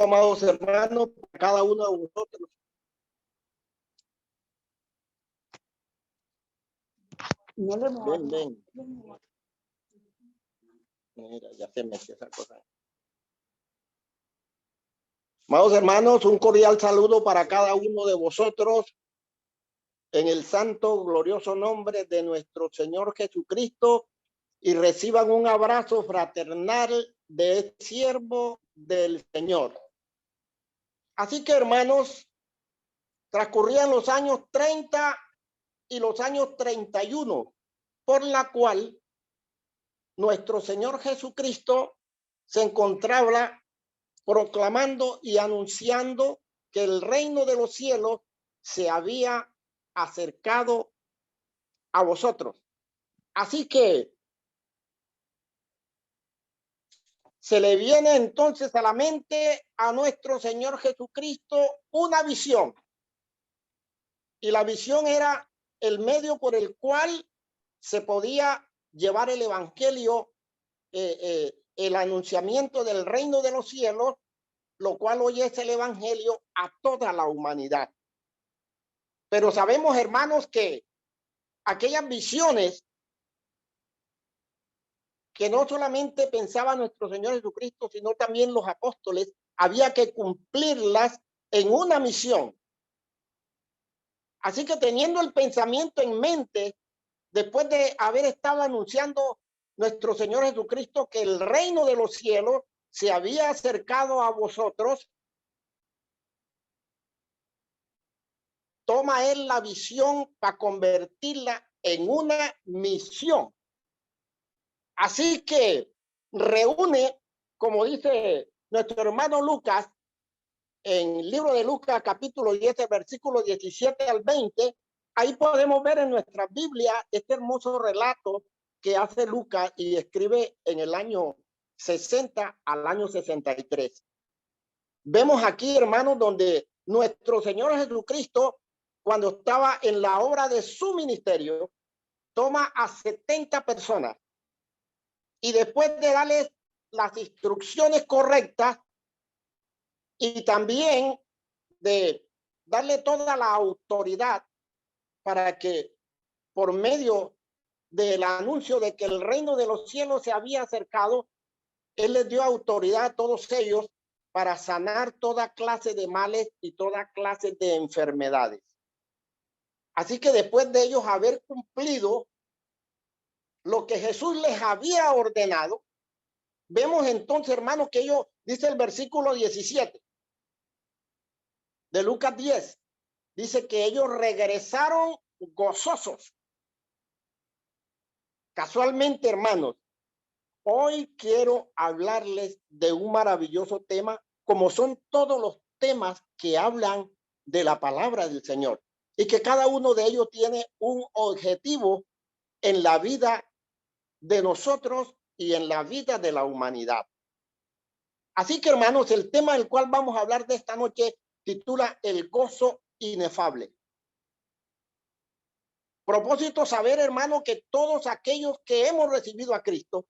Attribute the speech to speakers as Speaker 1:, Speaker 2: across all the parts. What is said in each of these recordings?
Speaker 1: amados hermanos, para cada uno de vosotros. Ven. Mira, ya se metió esa cosa. Amados hermanos, un cordial saludo para cada uno de vosotros en el santo, glorioso nombre de nuestro Señor Jesucristo, y reciban un abrazo fraternal de siervo del Señor. Así que, hermanos, transcurrían los años 30 y los años 31, por la cual nuestro Señor Jesucristo se encontraba proclamando y anunciando que el reino de los cielos se había acercado a vosotros. Así que se le viene entonces a la mente a nuestro Señor Jesucristo una visión. Y la visión era el medio por el cual se podía llevar el evangelio, el anunciamiento del reino de los cielos, lo cual hoy es el evangelio a toda la humanidad. Pero sabemos, hermanos, que aquellas visiones que no solamente pensaba nuestro Señor Jesucristo, sino también los apóstoles, había que cumplirlas en una misión. Así que teniendo el pensamiento en mente, después de haber estado anunciando nuestro Señor Jesucristo que el reino de los cielos se había acercado a vosotros, toma él la visión para convertirla en una misión. Así que reúne, como dice nuestro hermano Lucas, en el libro de Lucas, capítulo 10, versículo 17 al 20, ahí podemos ver en nuestra Biblia este hermoso relato que hace Lucas y escribe en el año 60 al año 63. Vemos aquí, hermanos, donde nuestro Señor Jesucristo, cuando estaba en la obra de su ministerio, toma a 70 personas y después de darles las instrucciones correctas y también de darle toda la autoridad para que por medio del anuncio de que el reino de los cielos se había acercado, él les dio autoridad a todos ellos para sanar toda clase de males y toda clase de enfermedades. Así que después de ellos haber cumplido lo que Jesús les había ordenado, vemos entonces, hermanos, que ellos, dice el versículo 17 de Lucas 10, dice que ellos regresaron gozosos. Casualmente, hermanos, hoy quiero hablarles de un maravilloso tema, como son todos los temas que hablan de la palabra del Señor, y que cada uno de ellos tiene un objetivo en la vida de nosotros y en la vida de la humanidad. Así que, hermanos, el tema del cual vamos a hablar de esta noche titula El gozo inefable. Propósito saber, hermano, que todos aquellos que hemos recibido a Cristo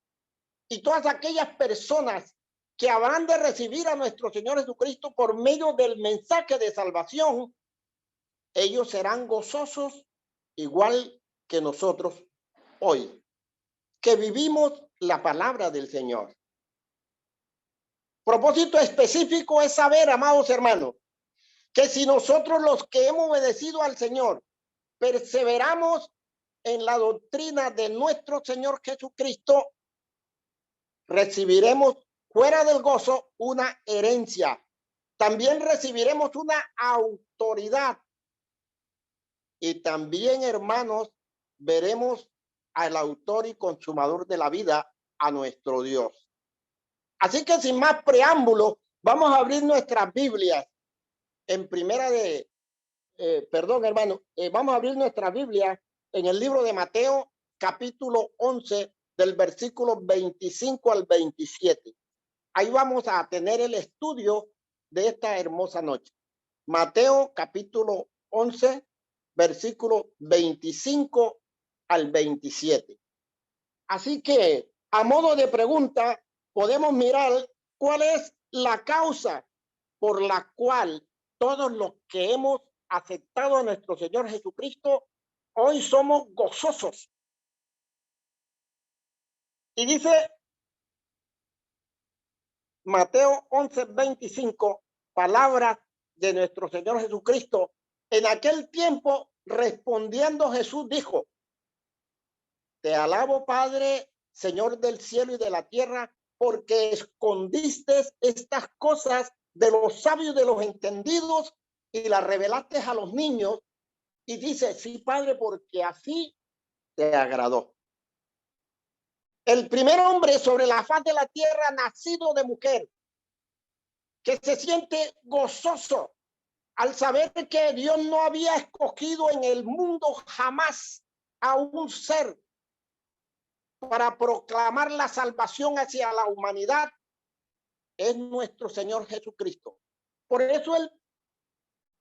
Speaker 1: y todas aquellas personas que habrán de recibir a nuestro Señor Jesucristo por medio del mensaje de salvación, ellos serán gozosos igual que nosotros hoy, que vivimos la palabra del Señor. Propósito específico es saber, amados hermanos, que si nosotros los que hemos obedecido al Señor perseveramos en la doctrina de nuestro Señor Jesucristo, recibiremos fuera del gozo una herencia. También recibiremos una autoridad. Y también, hermanos, veremos al autor y consumador de la vida, a nuestro Dios. Así que sin más preámbulo, vamos a abrir nuestras Biblias en vamos a abrir nuestra Biblia en el libro de Mateo, capítulo 11, del versículo 25 al 27. Ahí vamos a tener el estudio de esta hermosa noche. Mateo, capítulo 11, versículo 25 al 27. Así que, a modo de pregunta, podemos mirar cuál es la causa por la cual todos los que hemos aceptado a nuestro Señor Jesucristo, hoy somos gozosos. Y dice Mateo 11:25, palabras de nuestro Señor Jesucristo. En aquel tiempo, respondiendo Jesús dijo: te alabo, Padre, Señor del cielo y de la tierra, porque escondiste estas cosas de los sabios, de los entendidos, y las revelaste a los niños. Y dice: sí, Padre, porque así te agradó. El primer hombre sobre la faz de la tierra, nacido de mujer, que se siente gozoso al saber que Dios no había escogido en el mundo jamás a un ser para proclamar la salvación hacia la humanidad, es nuestro Señor Jesucristo. Por eso él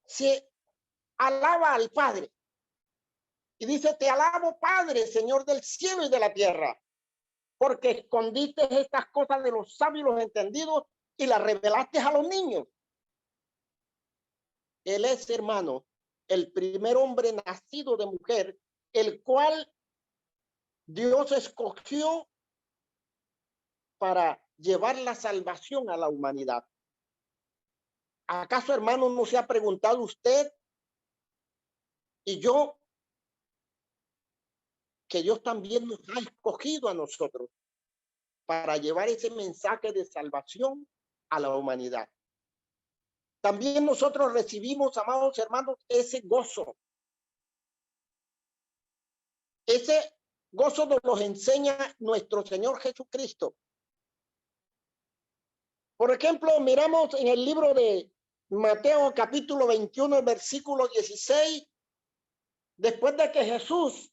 Speaker 1: se alaba al Padre y dice: te alabo, Padre, Señor del cielo y de la tierra, porque escondiste estas cosas de los sabios y los entendidos y las revelaste a los niños. Él es, hermano, el primer hombre nacido de mujer, el cual Dios escogió para llevar la salvación a la humanidad. ¿Acaso, hermano, no se ha preguntado usted y yo que Dios también nos ha escogido a nosotros para llevar ese mensaje de salvación a la humanidad? También nosotros recibimos, amados hermanos, ese gozo. Ese gozo nos enseña nuestro Señor Jesucristo. Por ejemplo, miramos en el libro de Mateo capítulo 21, versículo 16, después de que Jesús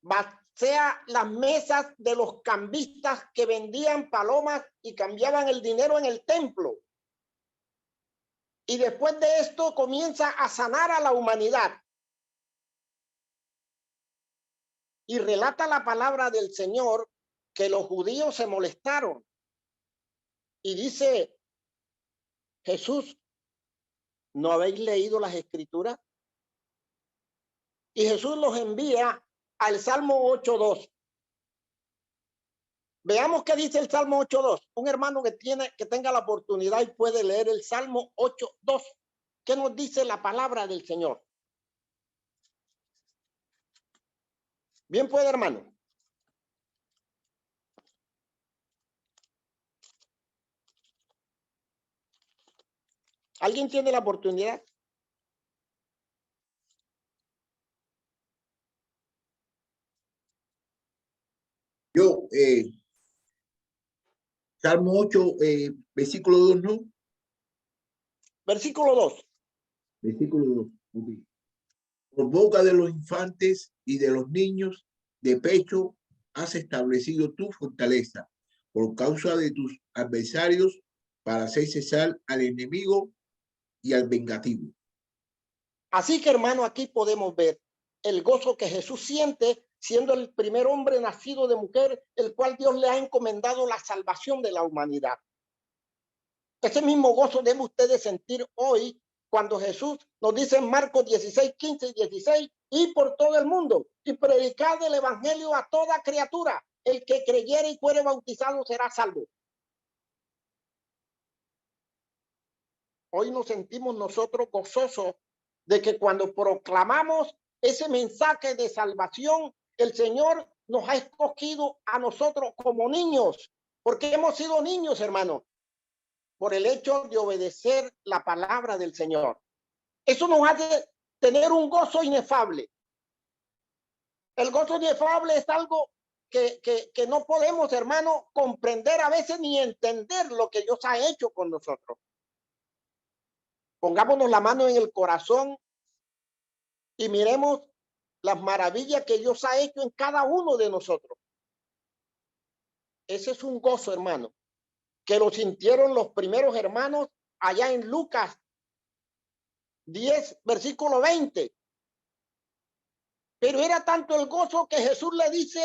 Speaker 1: vacía las mesas de los cambistas que vendían palomas y cambiaban el dinero en el templo. Y después de esto comienza a sanar a la humanidad. Y relata la palabra del Señor que los judíos se molestaron. Y dice Jesús: ¿no habéis leído las escrituras? Y Jesús los envía al Salmo 8:2. Veamos qué dice el Salmo 8:2. Un hermano que tenga la oportunidad y puede leer el Salmo 8:2. ¿Qué nos dice la palabra del Señor? Bien puede, hermano. ¿Alguien tiene la oportunidad?
Speaker 2: Yo, Salmo 8, versículo 2, ¿no?
Speaker 1: Versículo 2.
Speaker 2: Versículo 2. Okay. Por boca de los infantes y de los niños de pecho has establecido tu fortaleza por causa de tus adversarios, para hacer cesar al enemigo y al vengativo.
Speaker 1: Así que, hermano, aquí podemos ver el gozo que Jesús siente siendo el primer hombre nacido de mujer, el cual Dios le ha encomendado la salvación de la humanidad. Ese mismo gozo deben ustedes sentir hoy cuando Jesús nos dice en Marcos 16, 15 y 16: y por todo el mundo y predicad el evangelio a toda criatura. El que creyere y fuere bautizado será salvo. Hoy nos sentimos nosotros gozosos de que cuando proclamamos ese mensaje de salvación, el Señor nos ha escogido a nosotros como niños, porque hemos sido niños, hermanos, por el hecho de obedecer la palabra del Señor. Eso nos hace tener un gozo inefable. El gozo inefable es algo que no podemos, hermano, comprender a veces ni entender lo que Dios ha hecho con nosotros. Pongámonos la mano en el corazón y miremos las maravillas que Dios ha hecho en cada uno de nosotros. Ese es un gozo, hermano, que lo sintieron los primeros hermanos allá en Lucas 10, versículo 20. Pero era tanto el gozo que Jesús le dice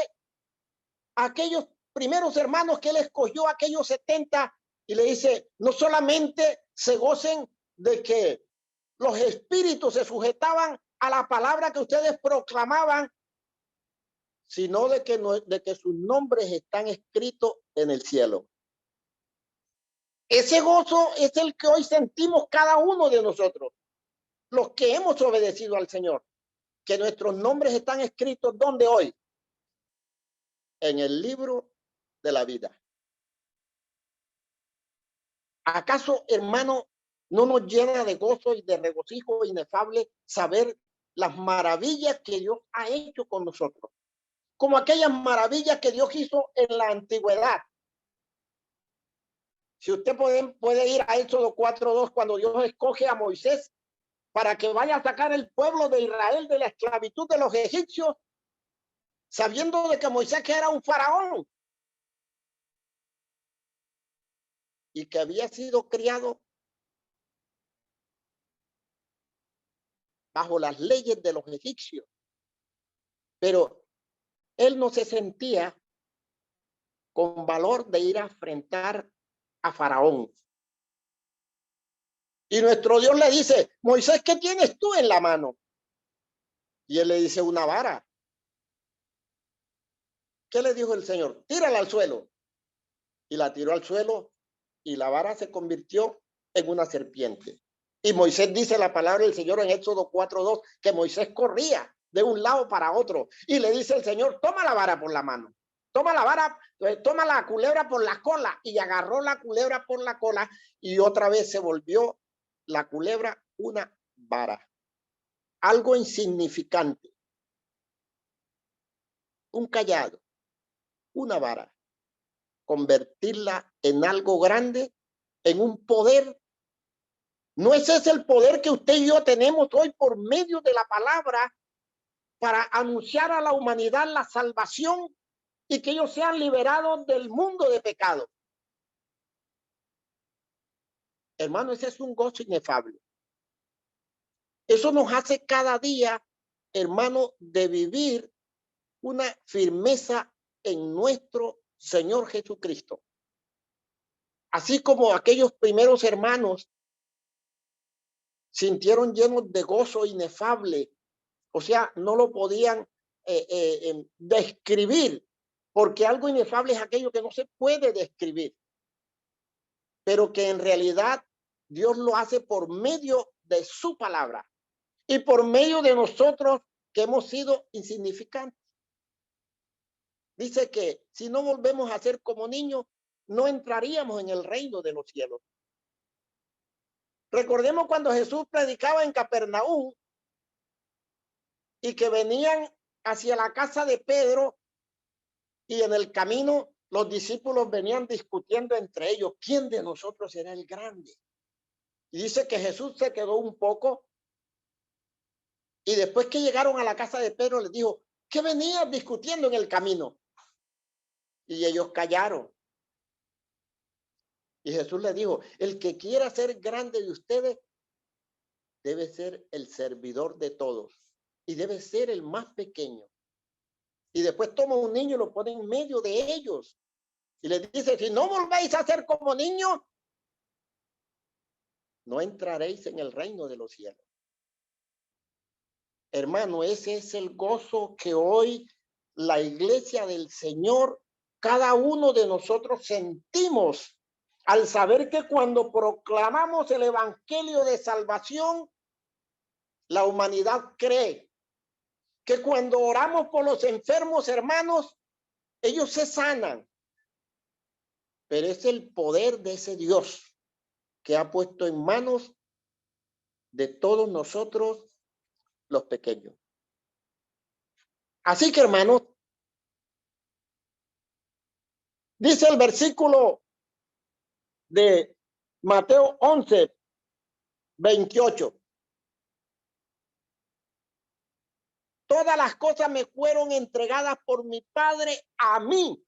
Speaker 1: a aquellos primeros hermanos que él escogió, aquellos 70, y le dice: no solamente se gocen de que los espíritus se sujetaban a la palabra que ustedes proclamaban, sino de que sus nombres están escritos en el cielo. Ese gozo es el que hoy sentimos cada uno de nosotros, los que hemos obedecido al Señor, que nuestros nombres están escritos ¿dónde hoy? En el libro de la vida. ¿Acaso, hermano, no nos llena de gozo y de regocijo inefable saber las maravillas que Dios ha hecho con nosotros? Como aquellas maravillas que Dios hizo en la antigüedad. Si usted puede ir a Éxodo 4:2, cuando Dios escoge a Moisés para que vaya a sacar el pueblo de Israel de la esclavitud de los egipcios, sabiendo de que Moisés que era un faraón y que había sido criado bajo las leyes de los egipcios, pero él no se sentía con valor de ir a enfrentar a Faraón. Y nuestro Dios le dice, Moisés, ¿qué tienes tú en la mano? Y él le dice, una vara. ¿Qué le dijo el Señor? Tírala al suelo. Y la tiró al suelo y la vara se convirtió en una serpiente. Y Moisés dice la palabra del Señor en Éxodo 4:2, que Moisés corría de un lado para otro. Y le dice el Señor, toma la vara por la mano. Toma la vara, toma la culebra por la cola. Y agarró la culebra por la cola y otra vez se volvió la culebra una vara. Algo insignificante. Un cayado, una vara. Convertirla en algo grande, en un poder. ¿No es ese el poder que usted y yo tenemos hoy por medio de la palabra para anunciar a la humanidad la salvación y que ellos sean liberados del mundo de pecado? Hermano, ese es un gozo inefable. Eso nos hace cada día, hermano, de vivir una firmeza en nuestro Señor Jesucristo. Así como aquellos primeros hermanos sintieron llenos de gozo inefable, o sea, no lo podían describir, porque algo inefable es aquello que no se puede describir, pero que en realidad Dios lo hace por medio de su palabra y por medio de nosotros que hemos sido insignificantes. Dice que si no volvemos a ser como niños, no entraríamos en el reino de los cielos. Recordemos cuando Jesús predicaba en Capernaum y que venían hacia la casa de Pedro y en el camino los discípulos venían discutiendo entre ellos, ¿quién de nosotros será el grande? Y dice que Jesús se quedó un poco y después que llegaron a la casa de Pedro les dijo, ¿qué venían discutiendo en el camino? Y ellos callaron. Y Jesús les dijo, el que quiera ser grande de ustedes debe ser el servidor de todos y debe ser el más pequeño. Y después toma un niño y lo pone en medio de ellos y les dice, si no volvéis a ser como niños, no entraréis en el reino de los cielos. Hermano, ese es el gozo que hoy la iglesia del Señor, cada uno de nosotros sentimos al saber que cuando proclamamos el evangelio de salvación, la humanidad cree que cuando oramos por los enfermos, hermanos, ellos se sanan. Pero es el poder de ese Dios que ha puesto en manos de todos nosotros los pequeños. Así que, hermanos, dice el versículo de Mateo 11:28. Todas las cosas me fueron entregadas por mi Padre a mí.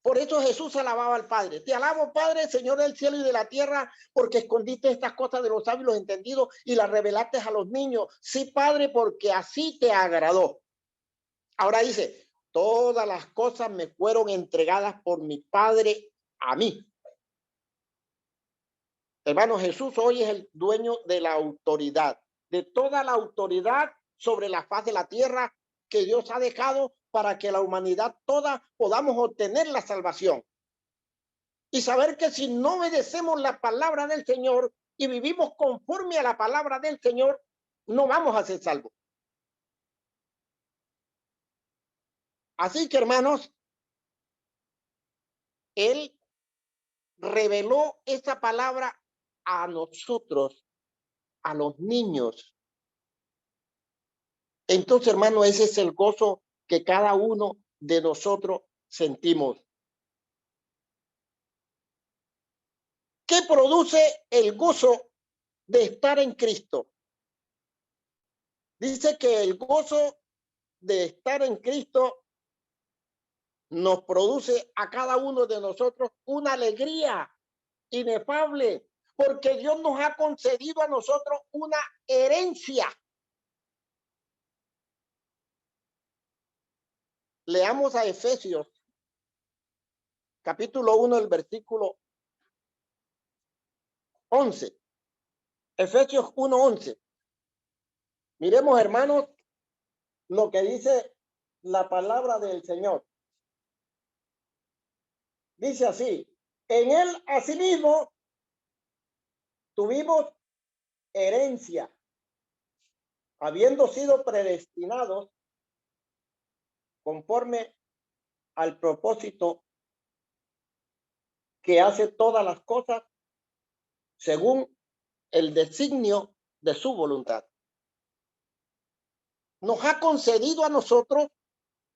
Speaker 1: Por eso Jesús alababa al Padre. Te alabo, Padre, Señor del cielo y de la tierra, porque escondiste estas cosas de los sabios y los entendidos y las revelaste a los niños. Sí, Padre, porque así te agradó. Ahora dice, todas las cosas me fueron entregadas por mi Padre a mí. Hermano, Jesús hoy es el dueño de la autoridad, de toda la autoridad sobre la faz de la tierra que Dios ha dejado para que la humanidad toda podamos obtener la salvación. Y saber que si no obedecemos la palabra del Señor y vivimos conforme a la palabra del Señor, no vamos a ser salvos. Así que, hermanos, Él reveló esa palabra a nosotros, a los niños. Entonces, hermano, ese es el gozo que cada uno de nosotros sentimos. ¿Qué produce el gozo de estar en Cristo? Dice que el gozo de estar en Cristo nos produce a cada uno de nosotros una alegría inefable, porque Dios nos ha concedido a nosotros una herencia. Leamos a Efesios, capítulo 1, el versículo 11. Efesios 1:11. Miremos, hermanos, lo que dice la palabra del Señor. Dice así: en él asimismo tuvimos herencia, habiendo sido predestinados conforme al propósito que hace todas las cosas según el designio de su voluntad. Nos ha concedido a nosotros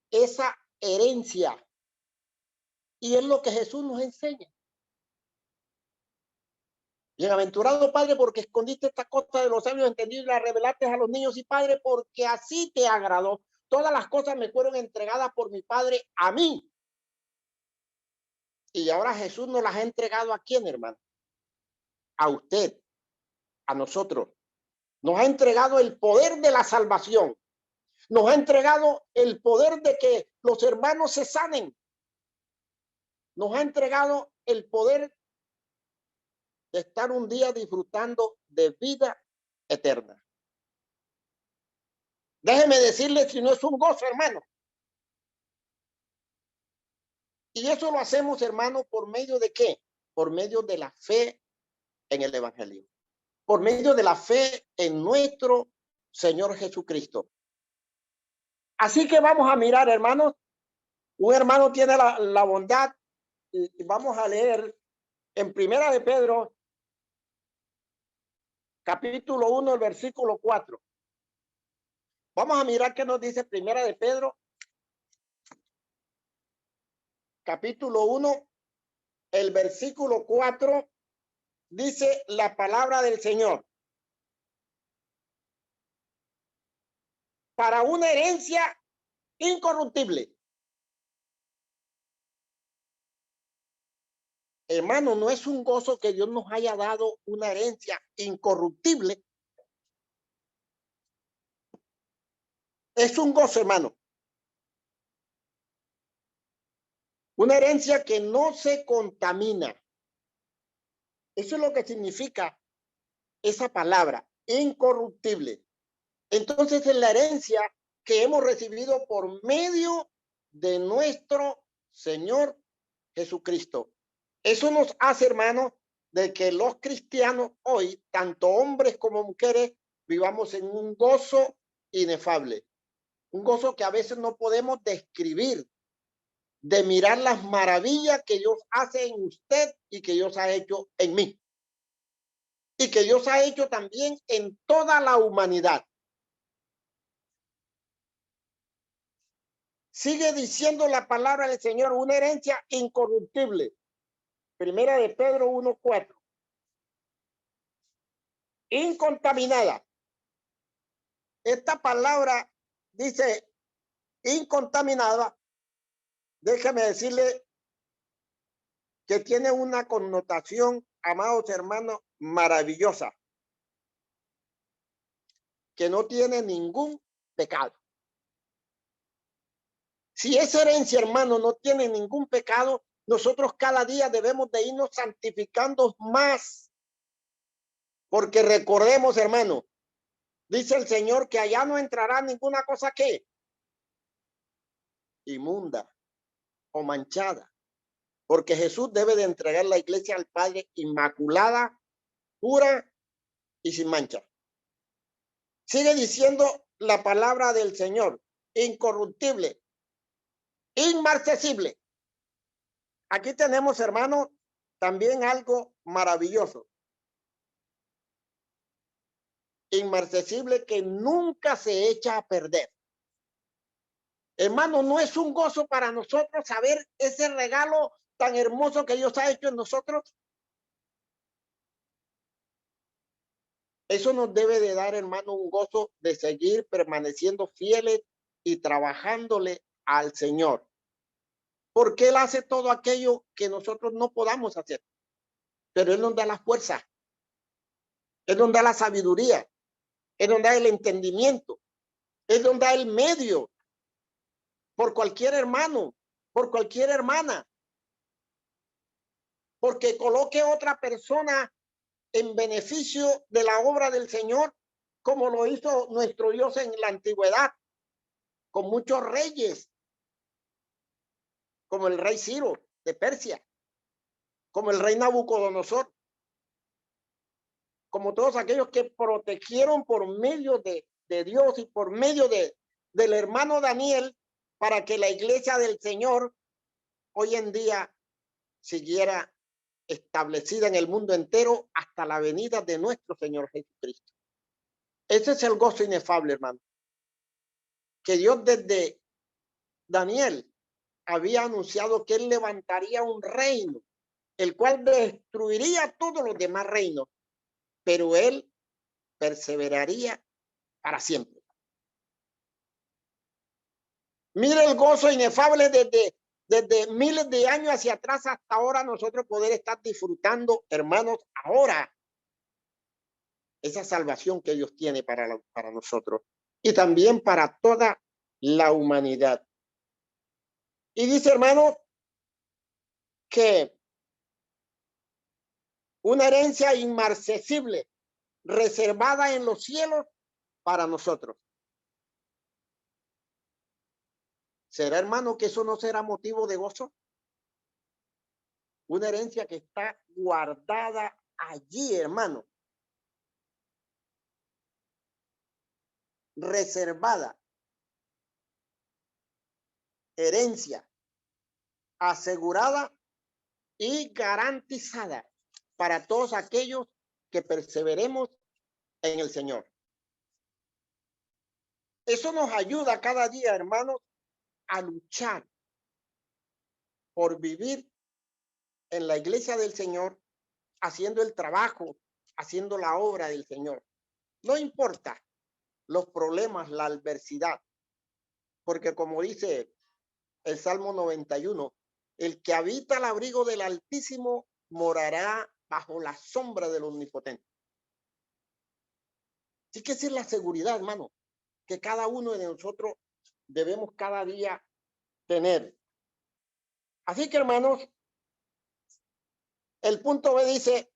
Speaker 1: esa herencia. Y es lo que Jesús nos enseña. Bienaventurado Padre, porque escondiste esta cosa de los sabios entendidos y la revelaste a los niños, y Padre, porque así te agradó. Todas las cosas me fueron entregadas por mi Padre a mí. Y ahora Jesús nos las ha entregado ¿a quién, hermano? A usted, a nosotros. Nos ha entregado el poder de la salvación. Nos ha entregado el poder de que los hermanos se sanen. Nos ha entregado el poder de estar un día disfrutando de vida eterna. Déjeme decirle si no es un gozo, hermano. Y eso lo hacemos, hermano, ¿por medio de qué? Por medio de la fe en el Evangelio. Por medio de la fe en nuestro Señor Jesucristo. Así que vamos a mirar, hermanos. Un hermano tiene la bondad, y vamos a leer en Primera de Pedro, capítulo 1, el versículo 4. Vamos a mirar qué nos dice Primera de Pedro, capítulo 1, el versículo 4, dice la palabra del Señor. Para una herencia incorruptible. Hermano, no es un gozo que Dios nos haya dado una herencia incorruptible. Es un gozo, hermano. Una herencia que no se contamina. Eso es lo que significa esa palabra, incorruptible. Entonces es la herencia que hemos recibido por medio de nuestro Señor Jesucristo. Eso nos hace, hermanos, de que los cristianos hoy, tanto hombres como mujeres, vivamos en un gozo inefable. Un gozo que a veces no podemos describir, de mirar las maravillas que Dios hace en usted y que Dios ha hecho en mí. Y que Dios ha hecho también en toda la humanidad. Sigue diciendo la palabra del Señor, una herencia incorruptible. Primera de Pedro 1:4. Incontaminada. Esta palabra dice incontaminada. Déjame decirle que tiene una connotación, amados hermanos, maravillosa. Que no tiene ningún pecado. Si esa herencia, hermano, no tiene ningún pecado, nosotros cada día debemos de irnos santificando más Porque recordemos, hermano, dice el Señor que allá no entrará ninguna cosa que inmunda o manchada, porque Jesús debe de entregar la iglesia al Padre inmaculada, pura y sin mancha. Sigue diciendo la palabra del Señor, incorruptible, inmarcesible. Aquí tenemos, hermano, también algo maravilloso. Inmarcesible, que nunca se echa a perder. Hermano, ¿no es un gozo para nosotros saber ese regalo tan hermoso que Dios ha hecho en nosotros? Eso nos debe de dar, hermano, un gozo de seguir permaneciendo fieles y trabajándole al Señor. Porque Él hace todo aquello que nosotros no podamos hacer. Pero Él nos da la fuerza. Él nos da la sabiduría. Él nos da el entendimiento. Él nos da el medio. Por cualquier hermano, por cualquier hermana. Porque coloque otra persona en beneficio de la obra del Señor, como lo hizo nuestro Dios en la antigüedad, con muchos reyes, como el rey Ciro de Persia, como el rey Nabucodonosor, como todos aquellos que protegieron por medio de Dios y por medio del hermano Daniel, para que la iglesia del Señor hoy en día siguiera establecida en el mundo entero hasta la venida de nuestro Señor Jesucristo. Ese es el gozo inefable, hermano, que Dios desde Daniel había anunciado que Él levantaría un reino, el cual destruiría todos los demás reinos, pero Él perseveraría para siempre. Mire el gozo inefable desde miles de años hacia atrás hasta ahora, nosotros poder estar disfrutando, hermanos, ahora esa salvación que Dios tiene para nosotros y también para toda la humanidad. Y dice, hermano, que una herencia inmarcesible reservada en los cielos para nosotros. ¿Será, hermano, que eso no será motivo de gozo? Una herencia que está guardada allí, hermano. Reservada. Herencia asegurada y garantizada para todos aquellos que perseveremos en el Señor. Eso nos ayuda cada día, hermanos, a luchar por vivir en la iglesia del Señor, haciendo el trabajo, haciendo la obra del Señor. No importa los problemas, la adversidad, porque como dice el Salmo 91, el que habita al abrigo del Altísimo morará bajo la sombra del Omnipotente. Así que esa es la seguridad, hermano, que cada uno de nosotros debemos cada día tener. Así que, hermanos, el punto B dice,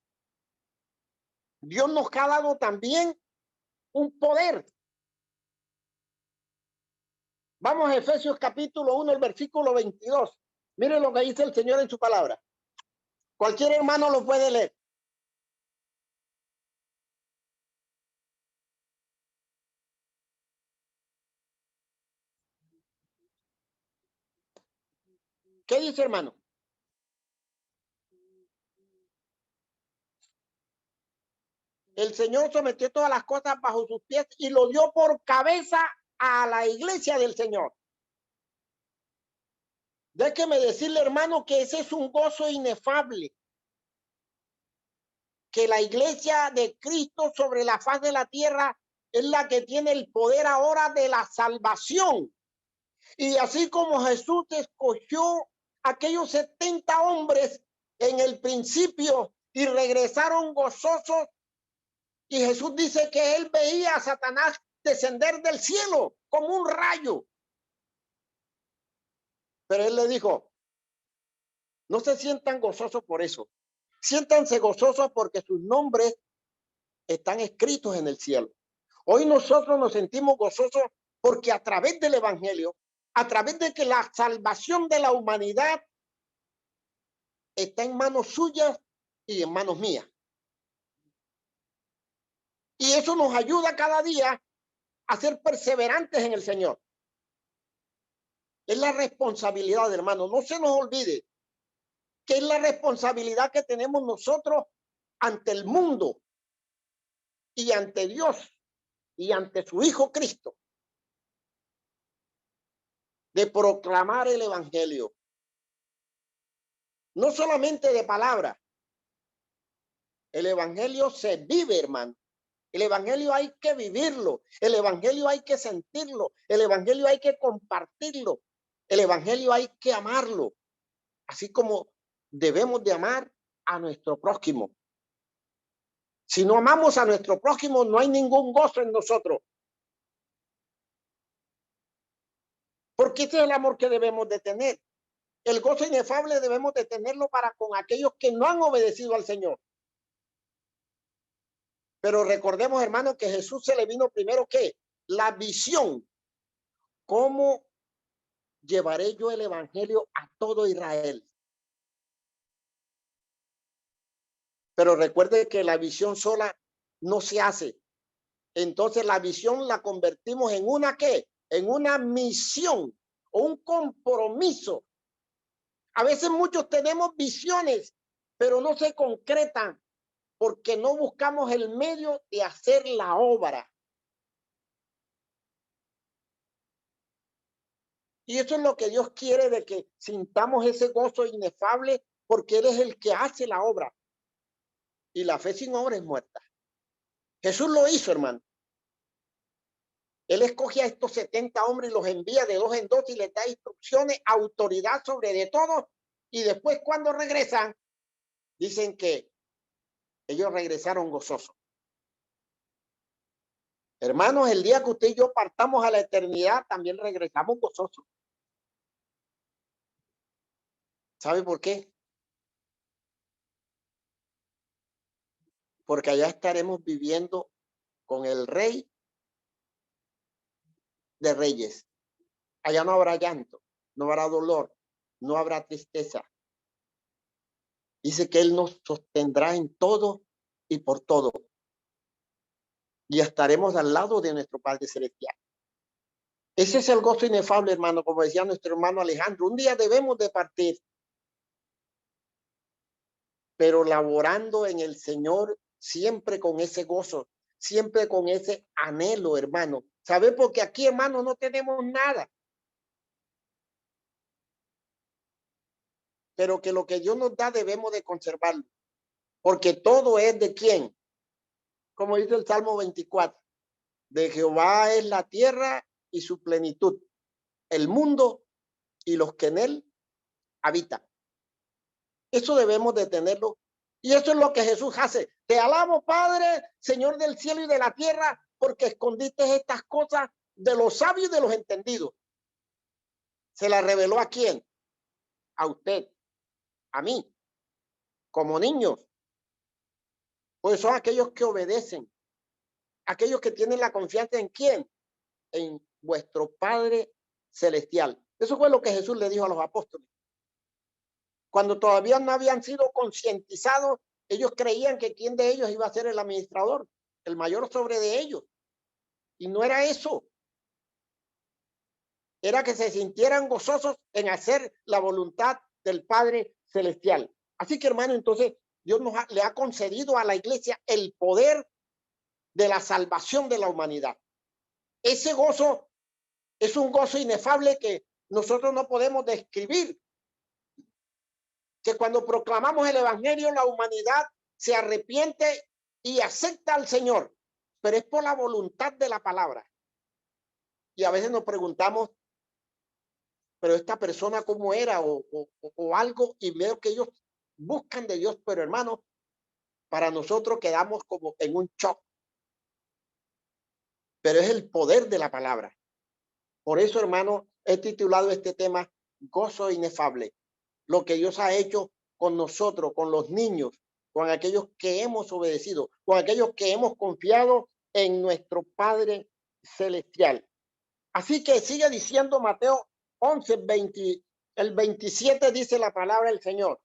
Speaker 1: Dios nos ha dado también un poder. Vamos a Efesios capítulo 1, el versículo 22. Miren lo que dice el Señor en su palabra. Cualquier hermano lo puede leer. ¿Qué dice, hermano? El Señor sometió todas las cosas bajo sus pies y lo dio por cabeza a la iglesia del Señor. Déjeme decirle, hermano, que ese es un gozo inefable. Que la iglesia de Cristo sobre la faz de la tierra es la que tiene el poder ahora de la salvación. Y así como Jesús escogió aquellos 70 hombres en el principio y regresaron gozosos, y Jesús dice que él veía a Satanás descender del cielo como un rayo. Pero él le dijo, no se sientan gozosos por eso. Siéntanse gozosos porque sus nombres están escritos en el cielo. Hoy nosotros nos sentimos gozosos porque a través del evangelio, a través de que la salvación de la humanidad está en manos suyas y en manos mías. Y eso nos ayuda cada día a ser perseverantes en el Señor. Es la responsabilidad, hermano. No se nos olvide que es la responsabilidad que tenemos nosotros ante el mundo y ante Dios y ante su Hijo Cristo, de proclamar el evangelio. No solamente de palabra. El evangelio se vive, hermano. El evangelio hay que vivirlo. El evangelio hay que sentirlo. El evangelio hay que compartirlo. El evangelio hay que amarlo. Así como debemos de amar a nuestro prójimo. Si no amamos a nuestro prójimo, no hay ningún gozo en nosotros. Porque ese es el amor que debemos de tener. El gozo inefable debemos de tenerlo para con aquellos que no han obedecido al Señor. Pero recordemos, hermano, que Jesús se le vino primero que la visión. ¿Cómo llevaré yo el evangelio a todo Israel? Pero recuerde que la visión sola no se hace. Entonces la visión la convertimos en una ¿qué? En una misión o un compromiso. A veces muchos tenemos visiones, pero no se concretan porque no buscamos el medio de hacer la obra. Y eso es lo que Dios quiere, de que sintamos ese gozo inefable, porque Él es el que hace la obra. Y la fe sin obra es muerta. Jesús lo hizo, hermano. Él escoge a estos 70 hombres y los envía de 2 en 2 y les da instrucciones, autoridad sobre de todo. Y después cuando regresan, dicen que ellos regresaron gozosos. Hermanos, el día que usted y yo partamos a la eternidad, también regresamos gozosos. ¿Sabe por qué? Porque allá estaremos viviendo con el Rey de Reyes. Allá no habrá llanto, no habrá dolor, no habrá tristeza. Dice que Él nos sostendrá en todo y por todo. Y estaremos al lado de nuestro Padre Celestial. Ese es el gozo inefable, hermano, como decía nuestro hermano Alejandro. Un día debemos de partir, pero laborando en el Señor siempre con ese gozo, siempre con ese anhelo, hermano. ¿Sabe? Porque aquí, hermano, no tenemos nada. Pero que lo que Dios nos da debemos de conservarlo. Porque todo es de quién. Como dice el Salmo 24. De Jehová es la tierra y su plenitud, el mundo y los que en él habitan. Eso debemos de tenerlo. Y eso es lo que Jesús hace. Te alabo, Padre, Señor del cielo y de la tierra, porque escondiste estas cosas de los sabios y de los entendidos. ¿Se la reveló a quién? A usted, a mí, como niños. Pues son aquellos que obedecen, aquellos que tienen la confianza en quién, en vuestro Padre Celestial. Eso fue lo que Jesús le dijo a los apóstoles. Cuando todavía no habían sido concientizados, ellos creían que quién de ellos iba a ser el administrador, el mayor sobre de ellos. Y no era eso. Era que se sintieran gozosos en hacer la voluntad del Padre Celestial. Así que, hermano, entonces Dios le ha concedido a la iglesia el poder de la salvación de la humanidad. Ese gozo es un gozo inefable que nosotros no podemos describir. Que cuando proclamamos el evangelio, la humanidad se arrepiente y acepta al Señor, pero es por la voluntad de la palabra. Y a veces nos preguntamos, pero esta persona cómo era o algo, y veo que ellos buscan de Dios, pero hermano, para nosotros quedamos como en un shock. Pero es el poder de la palabra. Por eso, hermano, he titulado este tema Gozo Inefable. Lo que Dios ha hecho con nosotros, con los niños, con aquellos que hemos obedecido, con aquellos que hemos confiado en nuestro Padre Celestial. Así que sigue diciendo Mateo 11, 20, el 27 dice la palabra del Señor.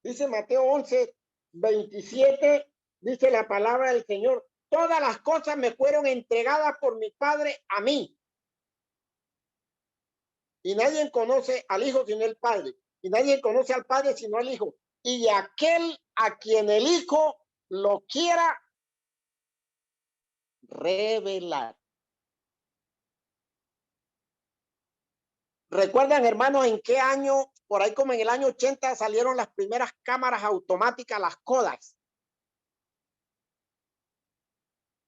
Speaker 1: Dice Mateo 11, 27, dice la palabra del Señor. Todas las cosas me fueron entregadas por mi Padre a mí. Y nadie conoce al Hijo sino el Padre. Y nadie conoce al Padre sino al Hijo. Y aquel a quien el Hijo lo quiera revelar. ¿Recuerdan, hermanos, en qué año, por ahí como en el año 80, salieron las primeras cámaras automáticas, las Kodak?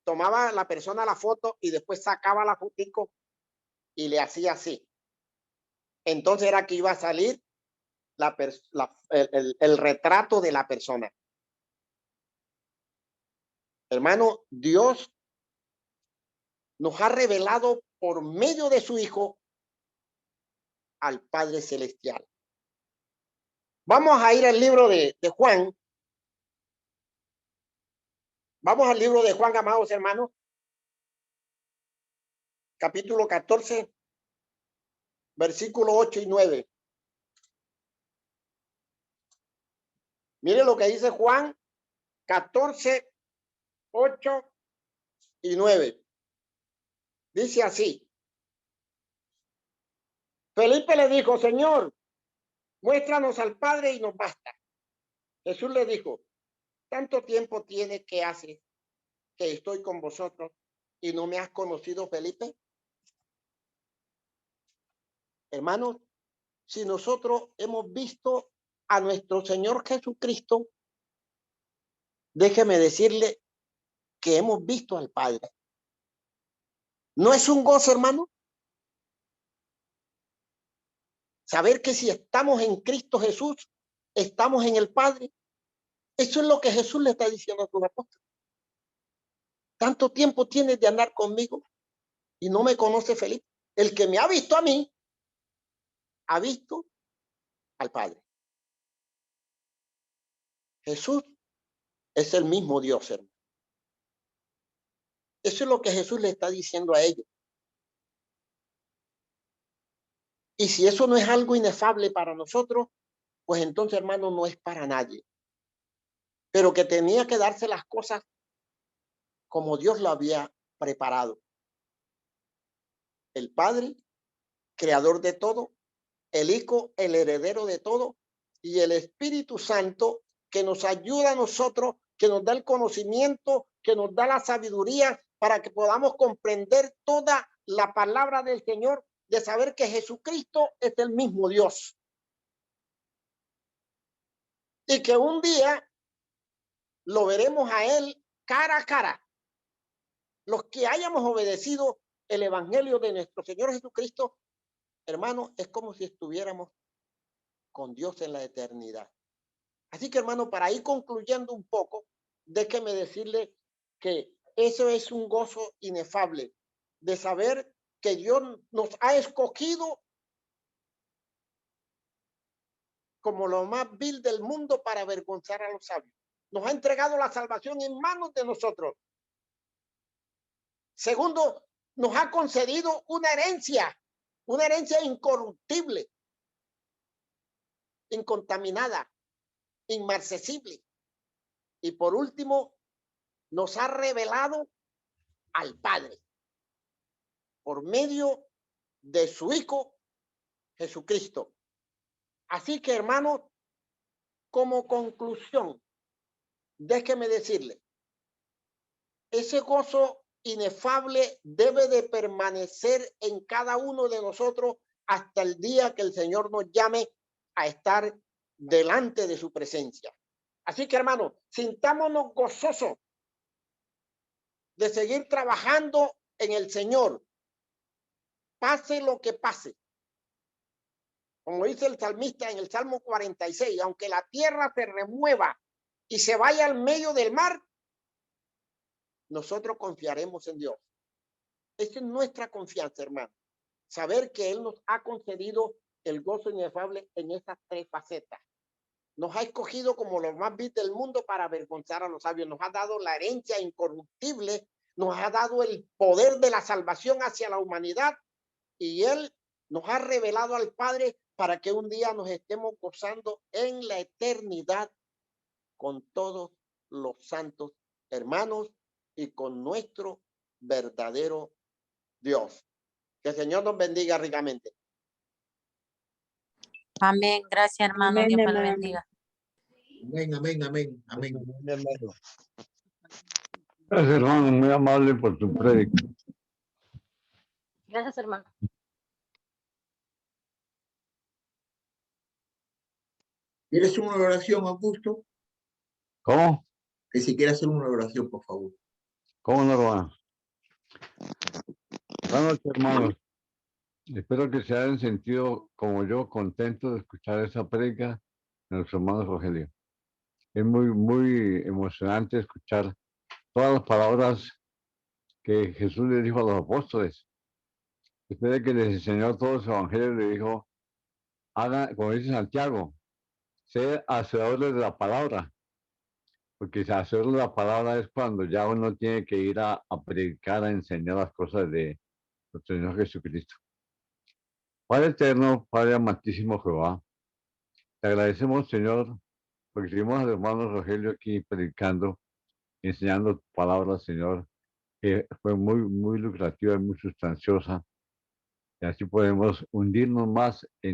Speaker 1: Tomaba la persona la foto y después sacaba la fotico y le hacía así. Entonces era que iba a salir el retrato de la persona. Hermano, Dios nos ha revelado por medio de su Hijo al Padre Celestial. Vamos a ir al libro de Juan. Vamos al libro de Juan, amados hermanos. Capítulo 14, versículo 8 y 9. Mire lo que dice Juan 14, 8 y 9. Dice así. Felipe le dijo, Señor, muéstranos al Padre y nos basta. Jesús le dijo, ¿tanto tiempo tiene que hace que estoy con vosotros y no me has conocido, Felipe? Hermanos, si nosotros hemos visto a nuestro Señor Jesucristo, déjeme decirle que hemos visto al Padre. ¿No es un gozo, hermano? Saber que si estamos en Cristo Jesús, estamos en el Padre. Eso es lo que Jesús le está diciendo a sus apóstoles. Tanto tiempo tienes de andar conmigo y no me conoce, Felipe. El que me ha visto a mí, ha visto al Padre. Jesús es el mismo Dios, hermano. Eso es lo que Jesús le está diciendo a ellos. Y si eso no es algo inefable para nosotros, pues entonces, hermano, no es para nadie. Pero que tenía que darse las cosas como Dios lo había preparado. El Padre, creador de todo, el Hijo, el heredero de todo, y el Espíritu Santo, que nos ayuda a nosotros, que nos da el conocimiento, que nos da la sabiduría para que podamos comprender toda la palabra del Señor, de saber que Jesucristo es el mismo Dios. Y que un día lo veremos a Él cara a cara. Los que hayamos obedecido el Evangelio de nuestro Señor Jesucristo, hermano, es como si estuviéramos con Dios en la eternidad. Así que, hermano, para ir concluyendo un poco, déjeme decirle que eso es un gozo inefable de saber que Dios nos ha escogido como lo más vil del mundo para avergonzar a los sabios. Nos ha entregado la salvación en manos de nosotros. Segundo, nos ha concedido una herencia incorruptible, incontaminada, inmarcesible. Y por último, nos ha revelado al Padre por medio de su Hijo Jesucristo. Así que, hermanos, como conclusión, déjeme decirle, ese gozo inefable debe de permanecer en cada uno de nosotros hasta el día que el Señor nos llame a estar delante de su presencia. Así que, hermanos, sintámonos gozosos de seguir trabajando en el Señor, pase lo que pase. Como dice el salmista en el Salmo 46, aunque la tierra se remueva y se vaya al medio del mar, nosotros confiaremos en Dios. Esa es nuestra confianza, hermano. Saber que Él nos ha concedido el gozo inefable en esas tres facetas. nos ha escogido como los más vil del mundo para avergonzar a los sabios. Nos ha dado la herencia incorruptible, nos ha dado el poder de la salvación hacia la humanidad y Él nos ha revelado al Padre para que un día nos estemos gozando en la eternidad con todos los santos hermanos y con nuestro verdadero Dios. Que el Señor nos bendiga ricamente.
Speaker 3: Amén. Gracias, hermano.
Speaker 4: Amén,
Speaker 3: Dios me lo
Speaker 4: hermano.
Speaker 3: bendiga.
Speaker 2: Amén, amén, amén, amén.
Speaker 5: Gracias, hermano, muy amable por tu prédica.
Speaker 3: Gracias, hermano.
Speaker 2: ¿Quieres una oración, Augusto?
Speaker 5: ¿Cómo?
Speaker 2: Que si quiere hacer una oración, por favor.
Speaker 5: ¿Cómo no, hermano? Buenas noches, hermanos. Espero que se hayan sentido, como yo, contentos de escuchar esa prédica de nuestro hermano Rogelio. Es muy emocionante escuchar todas las palabras que Jesús le dijo a los apóstoles. Después de que les enseñó todos los evangelios, le dijo, hagan, como dice Santiago, ser hacedores de la palabra. Porque hacer la palabra es cuando ya uno tiene que ir a predicar, a enseñar las cosas de nuestro Señor Jesucristo. Padre eterno, Padre amantísimo Jehová, te agradecemos, Señor, porque tenemos al hermano Rogelio aquí predicando, enseñando palabras, Señor, que fue muy lucrativa y muy sustanciosa. Y así podemos hundirnos más en